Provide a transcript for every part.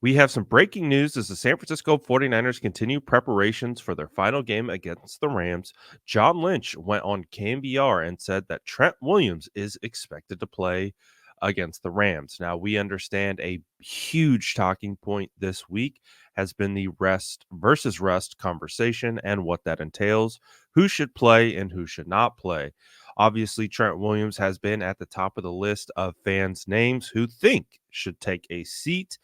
We have some breaking news as the San Francisco 49ers continue preparations for their final game against the Rams. John Lynch went on KBR and said that Trent Williams is expected to play against the Rams. Now, we understand a huge talking point this week has been the rest versus rust conversation and what that entails, who should play and who should not play. Obviously, Trent Williams has been at the top of the list of fans' names who think should take a seat.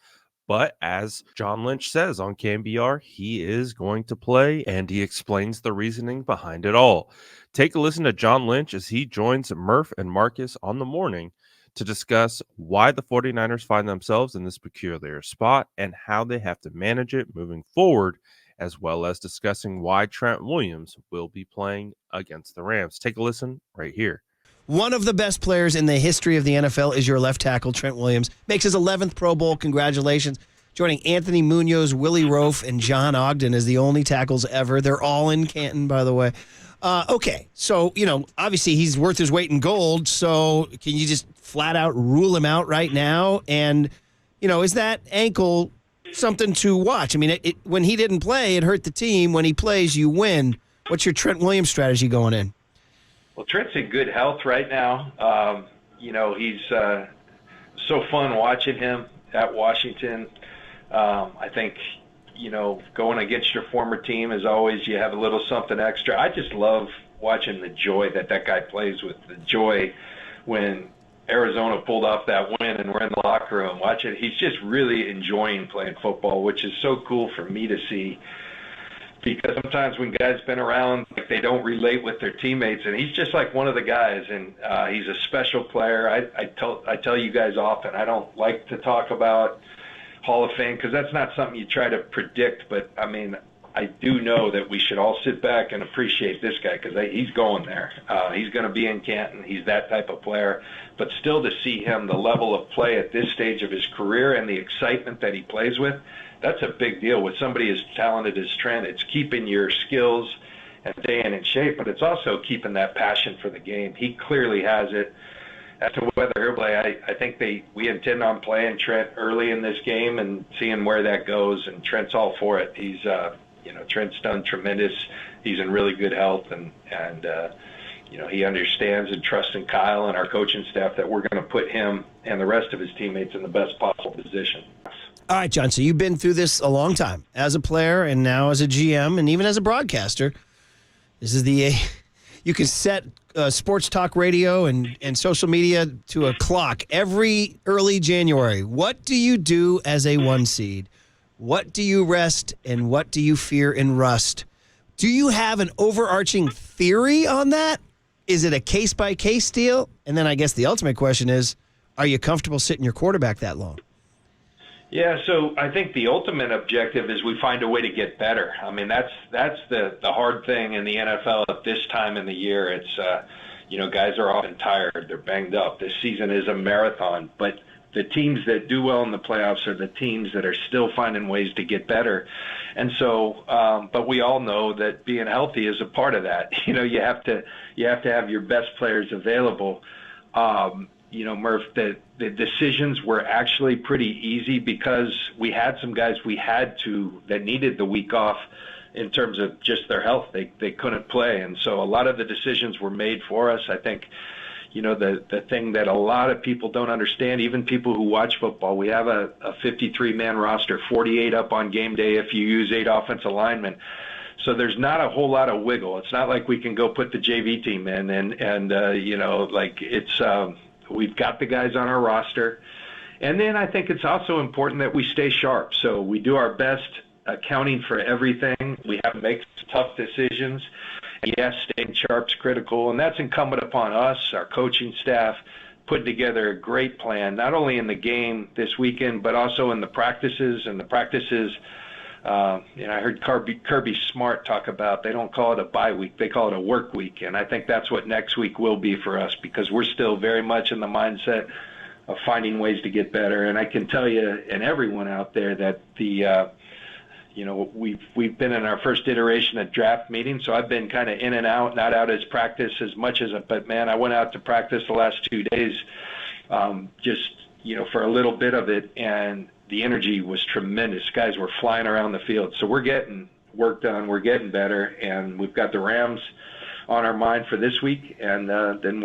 But as John Lynch says on KBR, he is going to play and he explains the reasoning behind it all. Take a listen to John Lynch as he joins Murph and Marcus on the morning to discuss why the 49ers find themselves in this peculiar spot and how they have to manage it moving forward, as well as discussing why Trent Williams will be playing against the Rams. Take a listen right here. One of the best players in the history of the NFL is your left tackle, Trent Williams. Makes his 11th Pro Bowl. Congratulations. Joining Anthony Munoz, Willie Roaf, and John Ogden as the only tackles ever. They're all in Canton, by the way. Okay, so, obviously he's worth his weight in gold, so can you just flat out rule him out right now? And, is that ankle something to watch? I mean, when he didn't play, it hurt the team. When he plays, you win. What's your Trent Williams strategy going in? Well, Trent's in good health right now. He's so fun watching him at Washington. I think, going against your former team is always, you have a little something extra. I just love watching the joy that guy plays with, the joy when Arizona pulled off that win and we're in the locker room watching. He's just really enjoying playing football, which is so cool for me to see. Because sometimes when guys been around, they don't relate with their teammates, and he's just like one of the guys, and he's a special player. I tell you guys often, I don't like to talk about Hall of Fame because that's not something you try to predict, but I mean, I do know that we should all sit back and appreciate this guy because he's going there. He's going to be in Canton. He's that type of player. But still to see him, the level of play at this stage of his career and the excitement that he plays with, that's a big deal. With somebody as talented as Trent, it's keeping your skills and staying in shape, but it's also keeping that passion for the game. He clearly has it. As to whether he'll play, I think we intend on playing Trent early in this game and seeing where that goes, and Trent's all for it. He's Trent's done tremendous. He's in really good health, and he understands and trusts in Kyle and our coaching staff that we're going to put him and the rest of his teammates in the best possible position. All right, John, so you've been through this a long time as a player and now as a GM and even as a broadcaster. This is you can set sports talk radio and social media to a clock every early January. What do you do as a 1 seed? What do you rest and what do you fear in rust? Do you have an overarching theory on that? Is it a case-by-case deal? And then I guess the ultimate question is, are you comfortable sitting your quarterback that long? Yeah, so I think the ultimate objective is we find a way to get better. I mean, that's the hard thing in the NFL at this time in the year. It's, guys are often tired. They're banged up. This season is a marathon. But the teams that do well in the playoffs are the teams that are still finding ways to get better. And so, but we all know that being healthy is a part of that. You have to have your best players available. Murph, the decisions were actually pretty easy because we had some guys that needed the week off in terms of just their health. They couldn't play. And so a lot of the decisions were made for us. I think, the thing that a lot of people don't understand, even people who watch football, we have a 53-man roster, 48 up on game day if you use 8 offensive linemen. So there's not a whole lot of wiggle. It's not like we can go put the JV team in we've got the guys on our roster. And then I think it's also important that we stay sharp. So we do our best accounting for everything. We have to make tough decisions. Yes, staying sharp's critical, and that's incumbent upon us, our coaching staff, putting together a great plan, not only in the game this weekend, but also in the practices. And the practices, I heard Kirby Smart talk about, they don't call it a bye week, they call it a work week. And I think that's what next week will be for us because we're still very much in the mindset of finding ways to get better. And I can tell you and everyone out there that we've been in our first iteration of draft meetings, so I've been kind of in and out, not out as practice as much but man, I went out to practice the last 2 days, just for a little bit of it, and the energy was tremendous. Guys were flying around the field. So we're getting work done. We're getting better, and we've got the Rams on our mind for this week, and then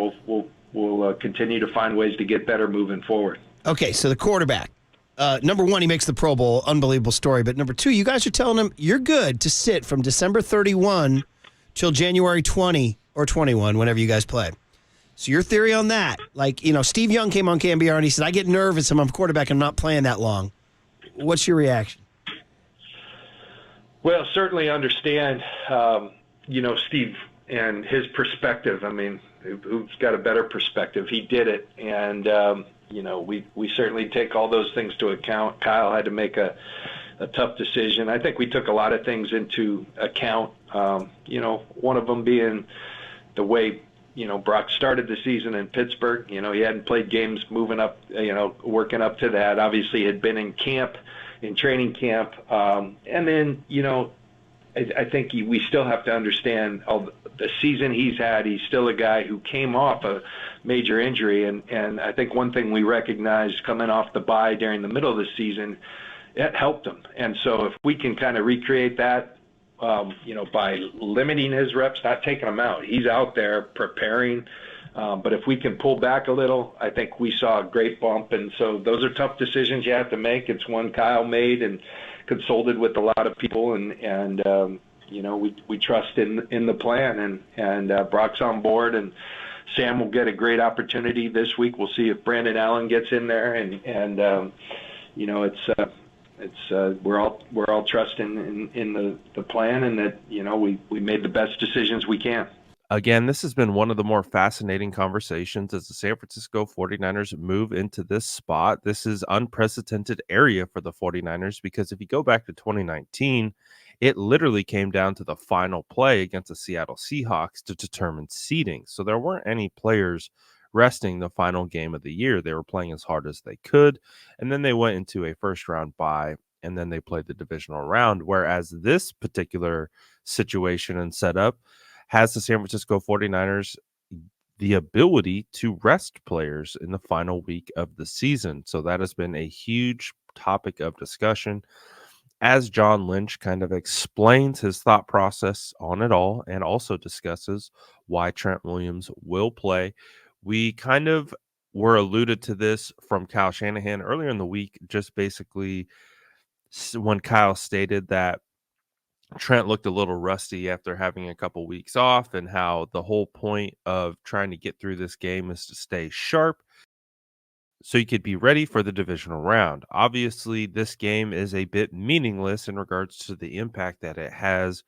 we'll continue to find ways to get better moving forward. Okay, so the quarterback. Number one, he makes the Pro Bowl. Unbelievable story. But number two, you guys are telling him you're good to sit from December 31 till January 20 or 21, whenever you guys play. So your theory on that, Steve Young came on KMBR and he said, I get nervous. I'm a quarterback. I'm not playing that long. What's your reaction? Well, certainly understand, Steve and his perspective. I mean, who's got a better perspective? He did it. And, we certainly take all those things to account. Kyle had to make a tough decision. I think we took a lot of things into account, one of them being the way, Brock started the season in Pittsburgh. He hadn't played games moving up, working up to that. Obviously had been in training camp. And then, I think we still have to understand the season he's had. He's still a guy who came off a major injury. And I think one thing we recognized coming off the bye during the middle of the season, it helped him. And so if we can kind of recreate that, by limiting his reps, not taking him out, he's out there preparing. But if we can pull back a little, I think we saw a great bump. And so those are tough decisions you have to make. It's one Kyle made and consulted with a lot of people, and we trust in the plan, and Brock's on board, and Sam will get a great opportunity this week. We'll see if Brandon Allen gets in there, and we're all trusting in the plan, and that we made the best decisions we can. Again, this has been one of the more fascinating conversations as the San Francisco 49ers move into this spot. This is unprecedented area for the 49ers because if you go back to 2019, it literally came down to the final play against the Seattle Seahawks to determine seeding. So there weren't any players resting the final game of the year. They were playing as hard as they could, and then they went into a first-round bye, and then they played the divisional round, whereas this particular situation and setup has the San Francisco 49ers the ability to rest players in the final week of the season. So that has been a huge topic of discussion as John Lynch kind of explains his thought process on it all and also discusses why Trent Williams will play. We kind of were alluded to this from Kyle Shanahan earlier in the week, just basically when Kyle stated that Trent looked a little rusty after having a couple weeks off, and how the whole point of trying to get through this game is to stay sharp so you could be ready for the divisional round. Obviously, this game is a bit meaningless in regards to the impact that it has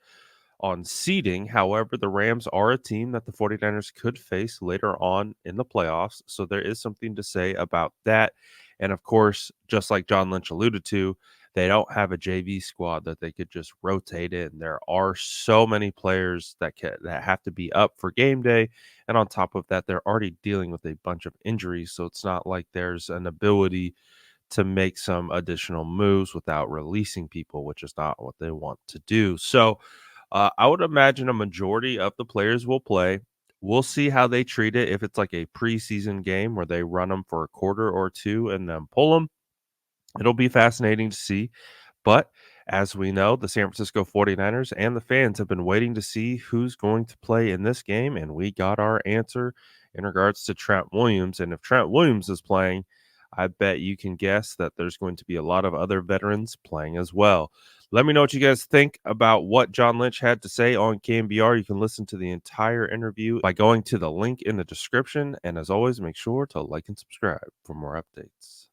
on seeding. However, the Rams are a team that the 49ers could face later on in the playoffs, so there is something to say about that. And of course, just like John Lynch alluded to, they don't have a JV squad that they could just rotate in. There are so many players that have to be up for game day. And on top of that, they're already dealing with a bunch of injuries. So it's not like there's an ability to make some additional moves without releasing people, which is not what they want to do. So I would imagine a majority of the players will play. We'll see how they treat it. If it's like a preseason game where they run them for a quarter or two and then pull them, it'll be fascinating to see. But as we know, the San Francisco 49ers and the fans have been waiting to see who's going to play in this game. And we got our answer in regards to Trent Williams. And if Trent Williams is playing, I bet you can guess that there's going to be a lot of other veterans playing as well. Let me know what you guys think about what John Lynch had to say on KMBR. You can listen to the entire interview by going to the link in the description. And as always, make sure to like and subscribe for more updates.